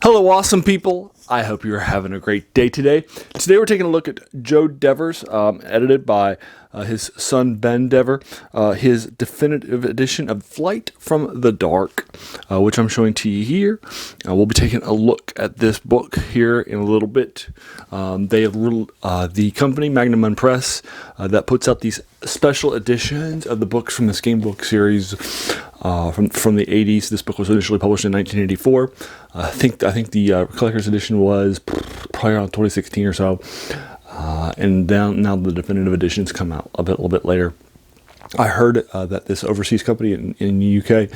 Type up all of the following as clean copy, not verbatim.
Hello, awesome people. I hope you're having a great day today. Today we're taking a look at Joe Dever's, edited by his son Ben Dever, his definitive edition of Flight from the Dark, which I'm showing to you here. We'll be taking a look at this book here in a little bit. They have the company Magnum Press that puts out these special editions of the books from this game book series from the 80s. This book was initially published in 1984. I think the collector's edition was probably around 2016 or so, and now the definitive editions come out a little bit later. I heard that this overseas company in the UK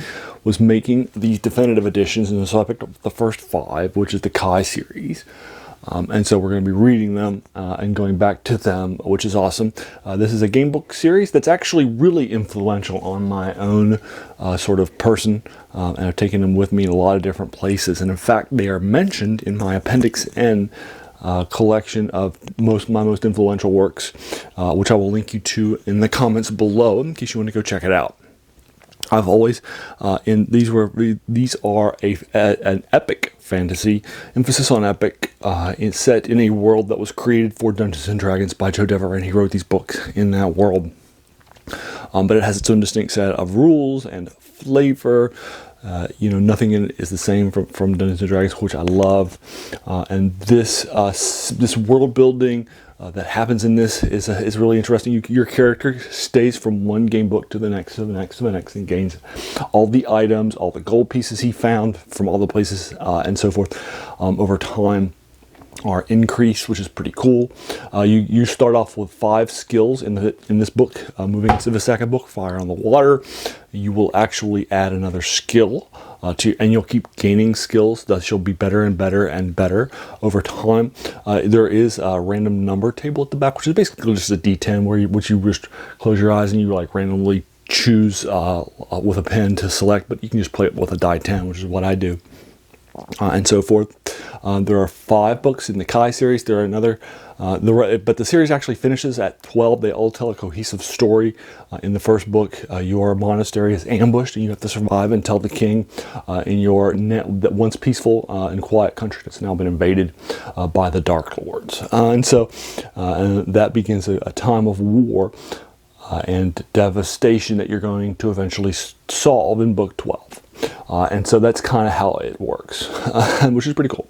was making these definitive editions, and so I picked up the first 5, which is the Kai series. And so we're going to be reading them and going back to them, which is awesome. This is a game book series that's actually really influential on my own sort of person, and I've taken them with me in a lot of different places. And in fact, they are mentioned in my Appendix N collection of my most influential works, which I will link you to in the comments below in case you want to go check it out. I've always, these are an epic fantasy, emphasis on epic, it's set in a world that was created for Dungeons and Dragons by Joe Dever, and he wrote these books in that world. But it has its own distinct set of rules and flavor. Nothing in it is the same from Dungeons and Dragons, which I love. And this world building that happens in this is really interesting. Your character stays from one game book to the next, to the next, to the next, and gains all the items, all the gold pieces he found from all the places, and so forth, over time. Are increased, which is pretty cool. You start off with 5 skills in this book. Moving into the second book, Fire on the Water, you will actually add another skill and you'll keep gaining skills. Thus, you'll be better and better and better over time. There is a random number table at the back, which is basically just a D10, which you just close your eyes and you like randomly choose with a pen to select, but you can just play it with a die 10, which is what I do. And so forth. There are 5 books in the Kai series. There are another, but the series actually finishes at 12. They all tell a cohesive story. In the first book, your monastery is ambushed, and you have to survive and tell the king in your that once peaceful and quiet country that's now been invaded by the Dark Lords. And that begins a time of war and devastation that you're going to eventually solve in book 12. And so that's kind of how it works, which is pretty cool.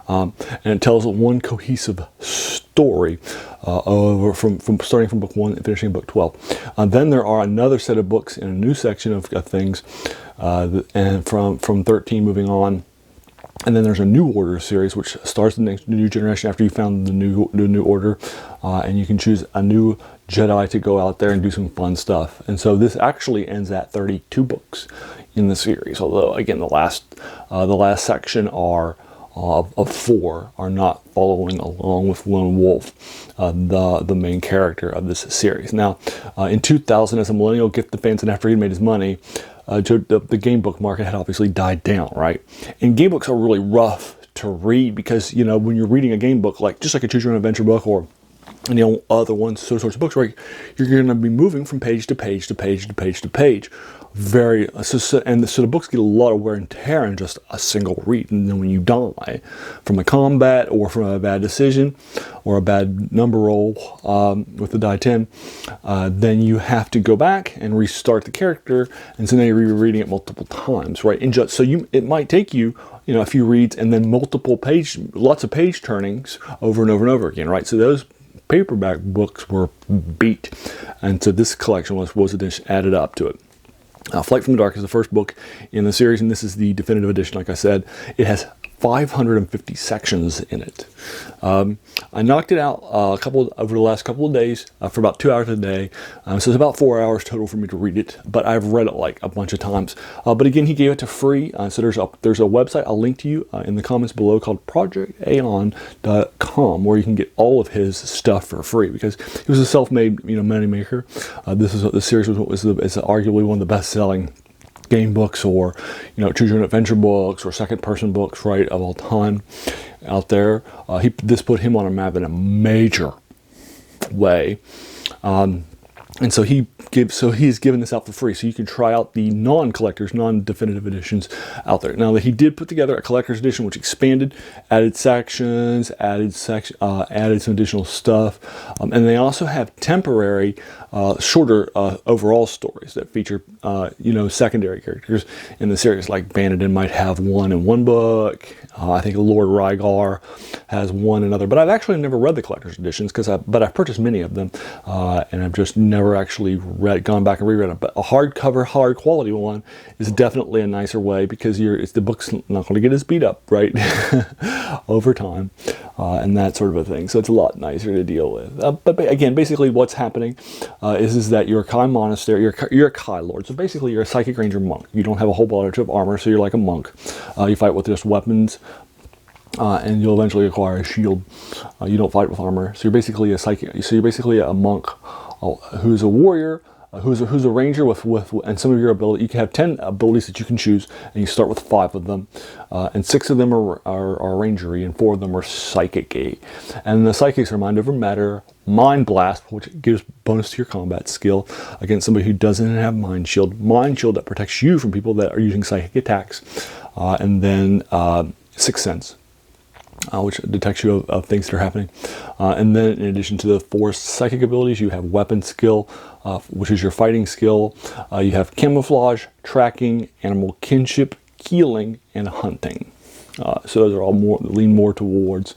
And it tells one cohesive story from starting from book 1 and finishing book 12. Then there are another set of books in a new section of things, and from 13 moving on. And then there's a New Order series, which starts the new generation after you found the new order, and you can choose a new Jedi to go out there and do some fun stuff. And so this actually ends at 32 books in the series. Although again, the last section of 4 are not following along with Lone Wolf, the main character of this series. Now, in 2000, as a millennial gift to fans, and after he made his money, the game book market had obviously died down, right? And game books are really rough to read because, when you're reading a game book, just like a choose your own adventure book or other ones, sorts of books, right? You're going to be moving from page to page to page to page to page. So the books get a lot of wear and tear in just a single read. And then when you die from a combat or from a bad decision or a bad number roll with the die 10, then you have to go back and restart the character. And so now you're rereading it multiple times, right? And it might take you, a few reads and then lots of page turnings over and over and over again, right? So those paperback books were beat, and so this collection was added up to it. Flight from the Dark is the first book in the series, and this is the definitive edition. Like I said, it has 550 sections in it. I knocked it out over the last couple of days for about 2 hours a day. So it's about 4 hours total for me to read it, but I've read it like a bunch of times. But again, he gave it to free. So there's a website I'll link to you in the comments below called projectaeon.com, where you can get all of his stuff for free because he was a self-made money maker. This series is arguably one of the best-selling game books or choose your own adventure books or second person books, right, of all time out there. This put him on a map in a major way. And so he's given this out for free, so you can try out the non-collectors, non-definitive editions out there. Now, that he did put together a collector's edition, which expanded, added sections, added some additional stuff, and they also have temporary, shorter overall stories that feature, secondary characters in the series. Like Bannerton might have one in one book. I think Lord Rygar has one in another. But I've actually never read the collector's editions but I've purchased many of them, and I've just never actually gone back and reread them. But a hardcover, hard quality one is definitely a nicer way, because the book's not going to get as beat up, right, over time, and that sort of a thing. So it's a lot nicer to deal with. But again, basically what's happening is that you're a Kai monastery, you're a Kai lord. So basically you're a psychic ranger monk. You don't have a whole bunch of armor, so you're like a monk. You fight with just weapons. And you'll eventually acquire a shield. You don't fight with armor, so you're basically a psychic. So you're basically a monk who's a warrior, who's a ranger with and some of your ability. You can have 10 abilities that you can choose, and you start with 5 of them, and 6 of them are rangery, and 4 of them are psychic. And the psychics are mind over matter, mind blast, which gives bonus to your combat skill against somebody who doesn't have mind shield that protects you from people that are using psychic attacks, and then sixth sense, which detects you of things that are happening. And then in addition to the 4 psychic abilities, you have weapon skill, which is your fighting skill. You have camouflage, tracking, animal kinship, healing, and hunting. So those are all lean more towards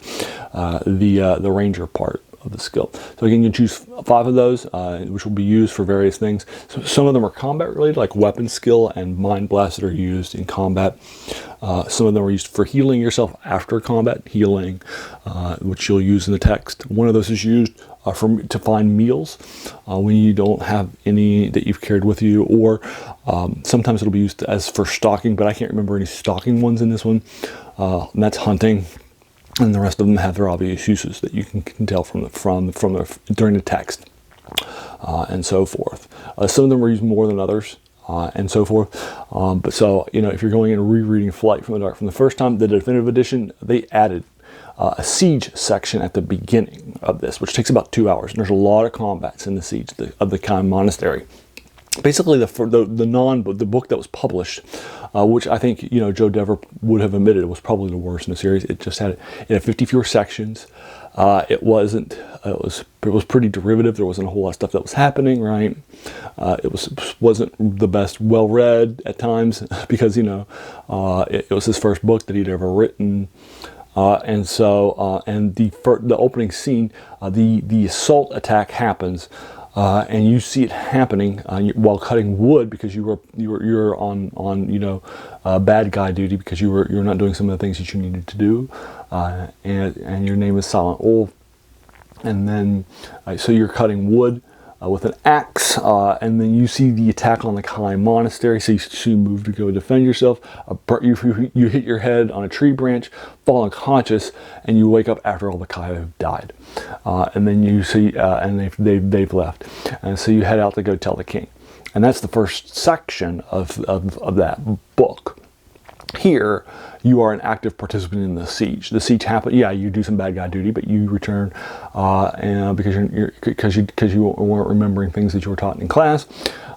the ranger part of the skill. So again, you can choose 5 of those, which will be used for various things. So some of them are combat related, like weapon skill and mind blasts that are used in combat. Some of them are used for healing yourself after combat, which you'll use in the text. One of those is used to find meals when you don't have any that you've carried with you, or sometimes it'll be used as for stalking, but I can't remember any stalking ones in this one. And that's hunting. And the rest of them have their obvious uses that you can tell from during the text, and so forth. Some of them are used more than others, and so forth. But so, if you're going and rereading Flight from the Dark from the first time, the definitive edition, they added a siege section at the beginning of this, which takes about 2 hours. And there's a lot of combats in the siege of the Kai Monastery. Basically, the book that was published, which I think Joe Dever would have admitted was probably the worst in the series. It had 50 fewer sections. It was pretty derivative. There wasn't a whole lot of stuff that was happening, right? It wasn't the best well read at times, because it was his first book that he'd ever written. And the opening scene, the assault attack happens. And you see it happening while cutting wood, because you're on bad guy duty, because you're not doing some of the things that you needed to do, and your name is Silent Wolf, and then so you're cutting wood with an axe, and then you see the attack on the Kai Monastery, so you move to go defend yourself. You hit your head on a tree branch, fall unconscious, and you wake up after all the Kai have died. And then you see, and they've left, and so you head out to go tell the king, and that's the first section of that book. Here, you are an active participant in the siege. The siege happened. Yeah, you do some bad guy duty, but you return, and because you weren't remembering things that you were taught in class,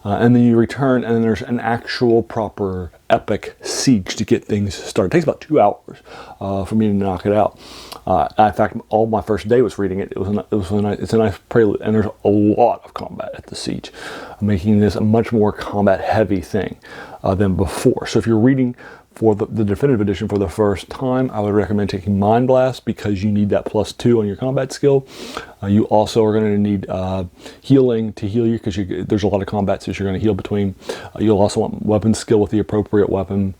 and then you return, and then there's an actual proper epic siege to get things started. It takes about 2 hours for me to knock it out. In fact, all my first day was reading it. It's a nice prelude, and there's a lot of combat at the siege, making this a much more combat heavy thing than before. So if you're reading for the definitive edition for the first time, I would recommend taking Mind Blast, because you need that +2 on your combat skill. You also are going to need healing to heal you, because there's a lot of combats that you're going to heal between. You'll also want weapon skill with the appropriate weapon,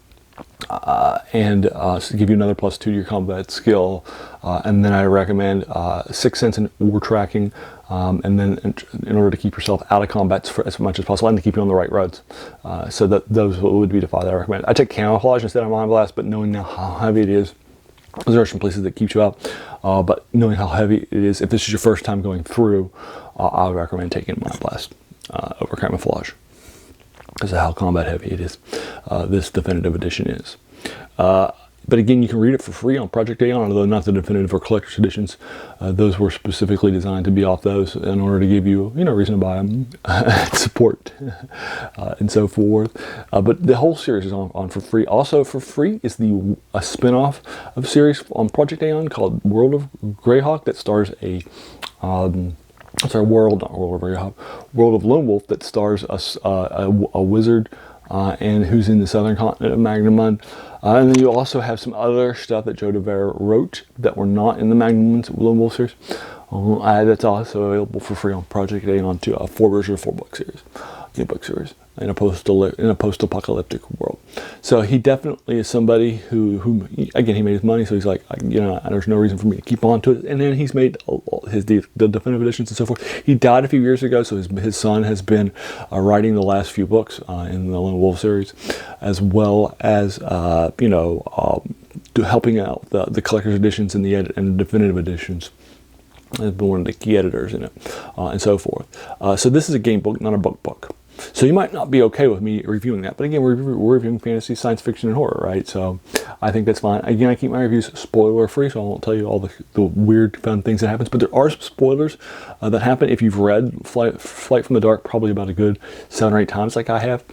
and give you another +2 to your combat skill. And then I recommend Sixth Sense and War Tracking, and then in order to keep yourself out of combat for as much as possible, and to keep you on the right roads. So those would be the 5 that I recommend. I take Camouflage instead of Mind Blast, but knowing now how heavy it is, there are some places that keep you out, but knowing how heavy it is, if this is your first time going through, I would recommend taking Mind Blast over Camouflage, because of how combat heavy it is. This definitive edition is. But again, you can read it for free on Project Aeon, although not the definitive or collector's editions. Those were specifically designed to be off those in order to give you, you know, reason to buy them, support, and so forth. But the whole series is on for free. Also for free is a spin-off of series on Project Aeon called World of Greyhawk that stars World of Lone Wolf that stars a wizard and who's in the southern continent of Magnamund. And then you also have some other stuff that Joe DeVere wrote that were not in the Magnamund Lone Wolf series. That's also available for free on Project Aeon too. A 4-book series, book series in a post-apocalyptic world. So he definitely is somebody who again, he made his money, so he's like, you know, there's no reason for me to keep on to it. And then he's made the definitive editions and so forth. He died a few years ago, so his son has been writing the last few books in the Lone Wolf series, as well as helping out the collector's editions and the definitive editions. Has been one of the key editors in it, and so forth. So this is a game book, not a book. So you might not be okay with me reviewing that, but again, we're reviewing fantasy, science fiction, and horror, right? So I think that's fine. Again, I keep my reviews spoiler free, so I won't tell you all the weird, fun things that happens. But there are some spoilers that happen if you've read Flight from the Dark probably about a good 7 or 8 times, like I have,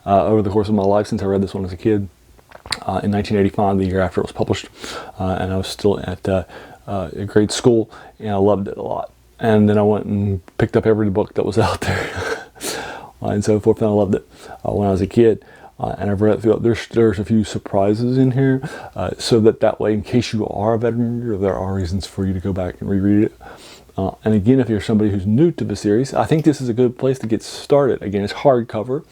over the course of my life since I read this one as a kid in 1985, the year after it was published, and I was still at grade school, and I loved it a lot. And then I went and picked up every book that was out there. And so forth, and I loved it when I was a kid. And I've read through. There's a few surprises in here, so that way, in case you are a veteran reader, there are reasons for you to go back and reread it. And again, if you're somebody who's new to the series, I think this is a good place to get started. Again, it's hardcover.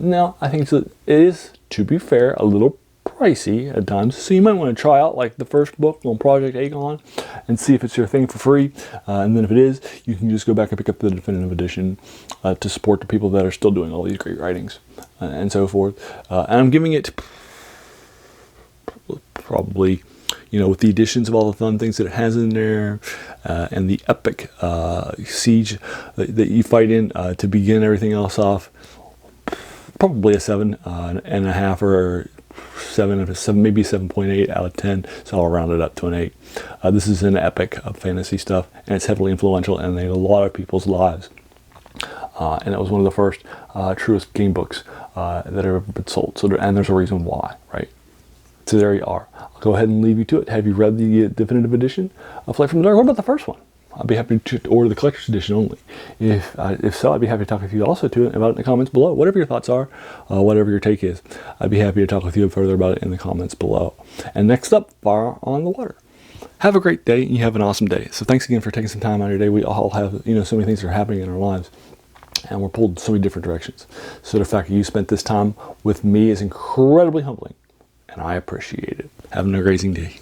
Now, I think it is, to be fair, a little pricey at times, so you might want to try out like the first book on Project Aeon and see if it's your thing for free, and then if it is, you can just go back and pick up the definitive edition to support the people that are still doing all these great writings and so forth. And I'm giving it probably, you know, with the additions of all the fun things that it has in there, and the epic siege that you fight in to begin everything else off, probably a 7.5 or 7, maybe 7.8 out of 10, so I'll round it up to an 8. This is an epic of fantasy stuff, and it's heavily influential and made a lot of people's lives. And it was one of the first truest game books that have ever been sold. So and there's a reason why, right? So there you are. I'll go ahead and leave you to it. Have you read the definitive edition of Flight from the Dark? What about the first one? I'd be happy to order the collector's edition only. If so, I'd be happy to talk with you also about it in the comments below. Whatever your thoughts are, whatever your take is, I'd be happy to talk with you further about it in the comments below. And next up, Fire on the Water. Have a great day, and you have an awesome day. So thanks again for taking some time out of your day. We all have, you know, so many things that are happening in our lives, and we're pulled in so many different directions. So the fact that you spent this time with me is incredibly humbling, and I appreciate it. Have an amazing day.